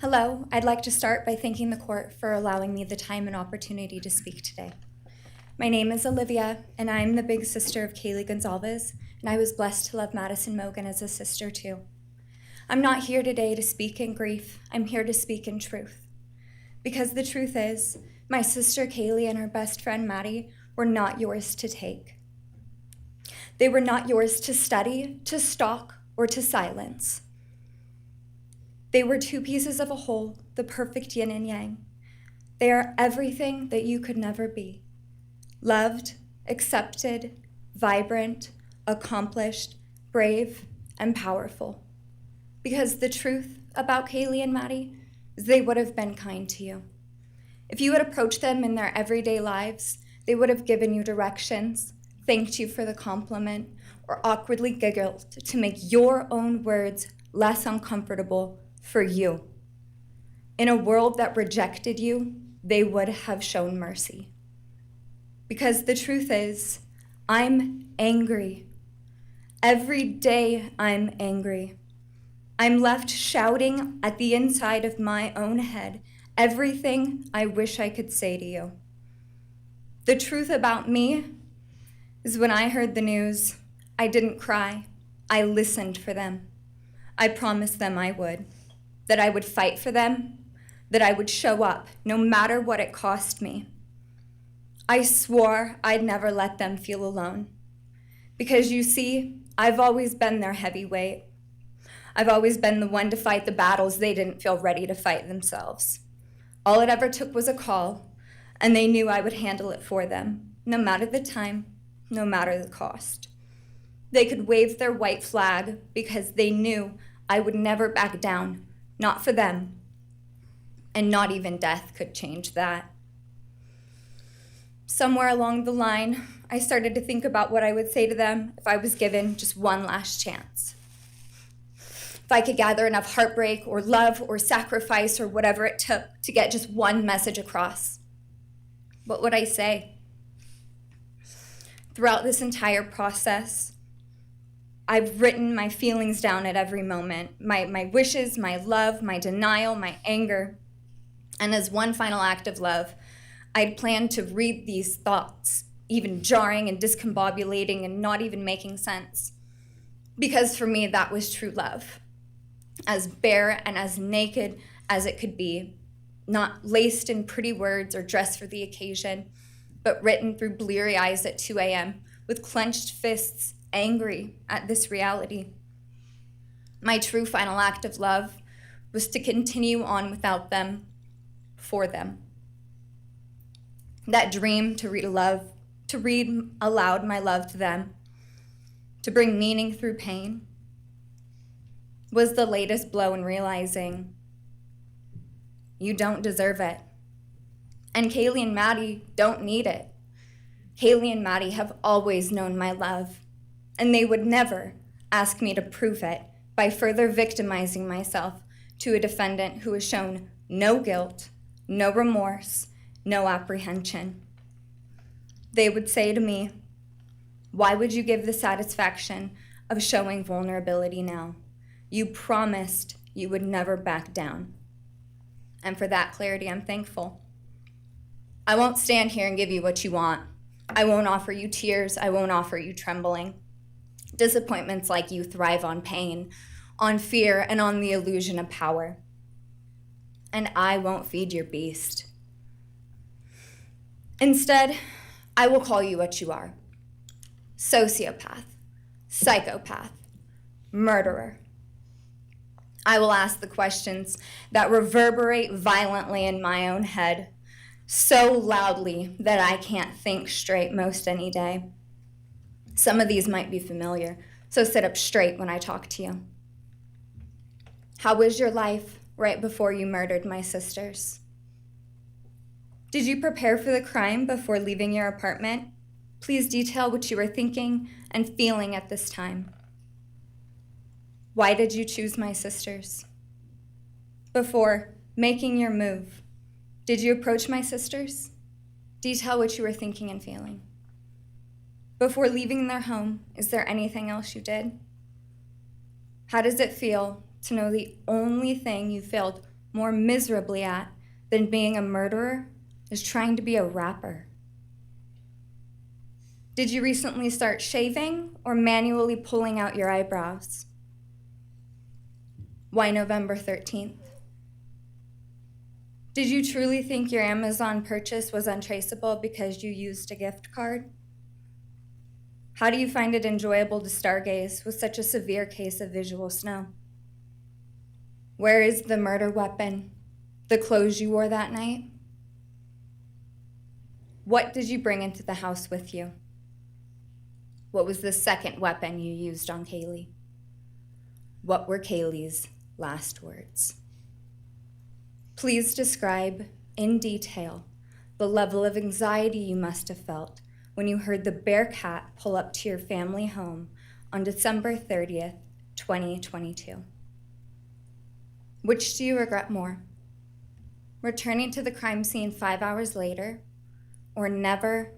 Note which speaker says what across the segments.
Speaker 1: Hello, I'd like to start by thanking the court for allowing me the time and opportunity to speak today. My name is Alivea, and I'm the big sister of Kaylee Goncalves, and I was blessed to love Madison Mogan as a sister too. I'm not here today to speak in grief, I'm here to speak in truth. Because the truth is, my sister Kaylee and her best friend Maddie were not yours to take. They were not yours to study, to stalk, or to silence. They were two pieces of a whole, the perfect yin and yang. They are everything that you could never be. Loved, accepted, vibrant, accomplished, brave, and powerful. Because the truth about Kaylee and Maddie is they would have been kind to you. If you had approached them in their everyday lives, they would have given you directions, thanked you for the compliment, or awkwardly giggled to make your own words less uncomfortable for you. In a world that rejected you, they would have shown mercy. Because the truth is, I'm angry. Every day I'm angry. I'm left shouting at the inside of my own head everything I wish I could say to you. The truth about me is when I heard the news, I didn't cry. I listened for them. I promised them I would. That I would fight for them, that I would show up, no matter what it cost me. I swore I'd never let them feel alone. Because you see, I've always been their heavyweight. I've always been the one to fight the battles they didn't feel ready to fight themselves. All it ever took was a call, and they knew I would handle it for them, no matter the time, no matter the cost. They could wave their white flag because they knew I would never back down. Not for them, and not even death could change that. Somewhere along the line, I started to think about what I would say to them if I was given just one last chance. If I could gather enough heartbreak or love or sacrifice or whatever it took to get just one message across, what would I say? Throughout this entire process, I've written my feelings down at every moment, my wishes, my love, my denial, my anger. And as one final act of love, I'd planned to read these thoughts, even jarring and discombobulating and not even making sense. Because for me, that was true love. As bare and as naked as it could be, not laced in pretty words or dressed for the occasion, but written through bleary eyes at 2 a.m. with clenched fists, angry at this reality. My true final act of love was to continue on without them, for them. That dream to read aloud my love to them, to bring meaning through pain, was the latest blow in realizing you don't deserve it. And Kaylee and Maddie don't need it. Kaylee and Maddie have always known my love, and they would never ask me to prove it by further victimizing myself to a defendant who has shown no guilt, no remorse, no apprehension. They would say to me, "Why would you give the satisfaction of showing vulnerability now? You promised you would never back down." And for that clarity, I'm thankful. I won't stand here and give you what you want. I won't offer you tears. I won't offer you trembling. Disappointments like you thrive on pain, on fear, and on the illusion of power. And I won't feed your beast. Instead, I will call you what you are. Sociopath, psychopath, murderer. I will ask the questions that reverberate violently in my own head, so loudly that I can't think straight most any day. Some of these might be familiar, so sit up straight when I talk to you. How was your life right before you murdered my sisters? Did you prepare for the crime before leaving your apartment? Please detail what you were thinking and feeling at this time. Why did you choose my sisters? Before making your move, did you approach my sisters? Detail what you were thinking and feeling. Before leaving their home, is there anything else you did? How does it feel to know the only thing you failed more miserably at than being a murderer is trying to be a rapper. Did you recently start shaving or manually pulling out your eyebrows? Why November 13th? Did you truly think your Amazon purchase was untraceable because you used a gift card? How do you find it enjoyable to stargaze with such a severe case of visual snow? Where is the murder weapon? The clothes you wore that night? What did you bring into the house with you? What was the second weapon you used on Kaylee? What were Kaylee's last words? Please describe in detail the level of anxiety you must have felt when you heard the Bearcat pull up to your family home on December 30th, 2022. Which do you regret more? Returning to the crime scene 5 hours later, or never,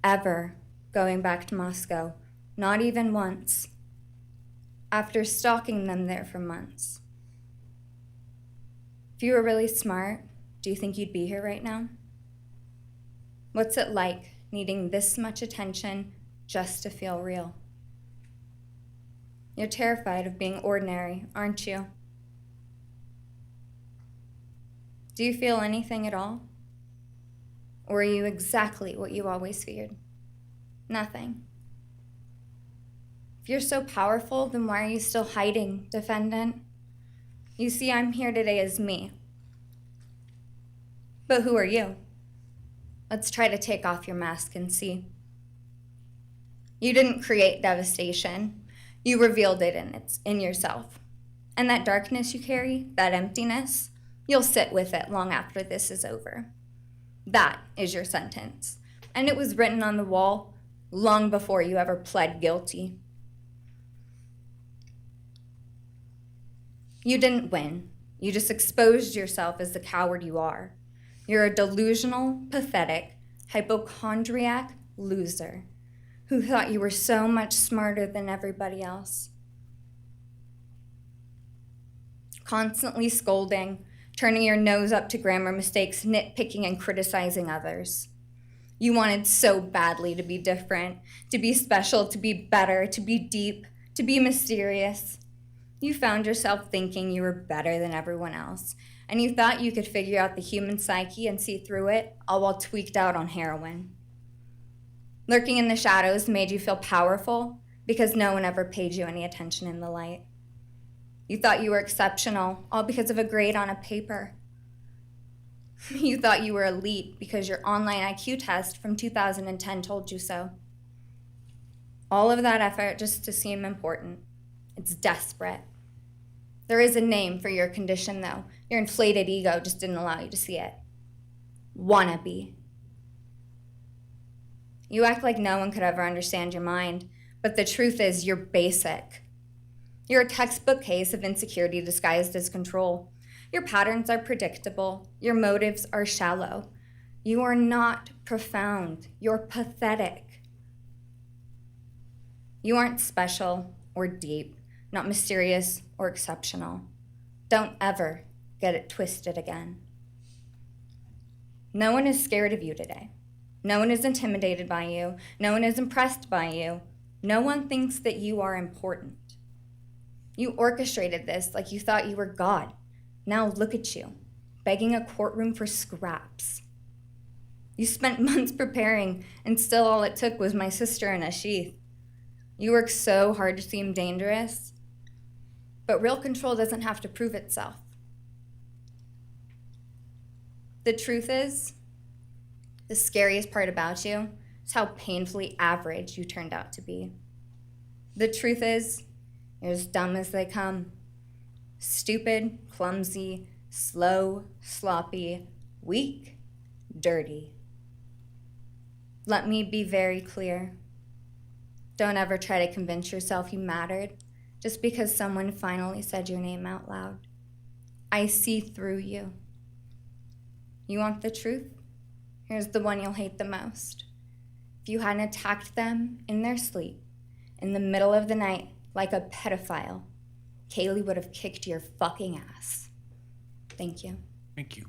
Speaker 1: ever going back to Moscow, not even once, after stalking them there for months? If you were really smart, do you think you'd be here right now? What's it like needing this much attention just to feel real? You're terrified of being ordinary, aren't you? Do you feel anything at all? Or are you exactly what you always feared? Nothing. If you're so powerful, then why are you still hiding, defendant? You see, I'm here today as me. But who are you? Let's try to take off your mask and see. You didn't create devastation. You revealed it in yourself. And that darkness you carry, that emptiness, you'll sit with it long after this is over. That is your sentence. And it was written on the wall long before you ever pled guilty. You didn't win. You just exposed yourself as the coward you are. You're a delusional, pathetic, hypochondriac loser who thought you were so much smarter than everybody else. Constantly scolding, turning your nose up to grammar mistakes, nitpicking and criticizing others. You wanted so badly to be different, to be special, to be better, to be deep, to be mysterious. You found yourself thinking you were better than everyone else, and you thought you could figure out the human psyche and see through it, all while tweaked out on heroin. Lurking in the shadows made you feel powerful because no one ever paid you any attention in the light. You thought you were exceptional, all because of a grade on a paper. You thought you were elite because your online IQ test from 2010 told you so. All of that effort just to seem important. It's desperate. There is a name for your condition, though. Your inflated ego just didn't allow you to see it. Wannabe. You act like no one could ever understand your mind, but the truth is you're basic. You're a textbook case of insecurity disguised as control. Your patterns are predictable. Your motives are shallow. You are not profound. You're pathetic. You aren't special or deep, not mysterious or exceptional. Don't ever get it twisted again. No one is scared of you today. No one is intimidated by you. No one is impressed by you. No one thinks that you are important. You orchestrated this like you thought you were God. Now look at you, begging a courtroom for scraps. You spent months preparing, and still all it took was my sister in a sheath. You work so hard to seem dangerous, but real control doesn't have to prove itself. The truth is, the scariest part about you is how painfully average you turned out to be. The truth is, you're as dumb as they come. Stupid, clumsy, slow, sloppy, weak, dirty. Let me be very clear. Don't ever try to convince yourself you mattered just because someone finally said your name out loud. I see through you. You want the truth? Here's the one you'll hate the most. If you hadn't attacked them in their sleep, in the middle of the night, like a pedophile, Kaylee would have kicked your fucking ass. Thank you.
Speaker 2: Thank you.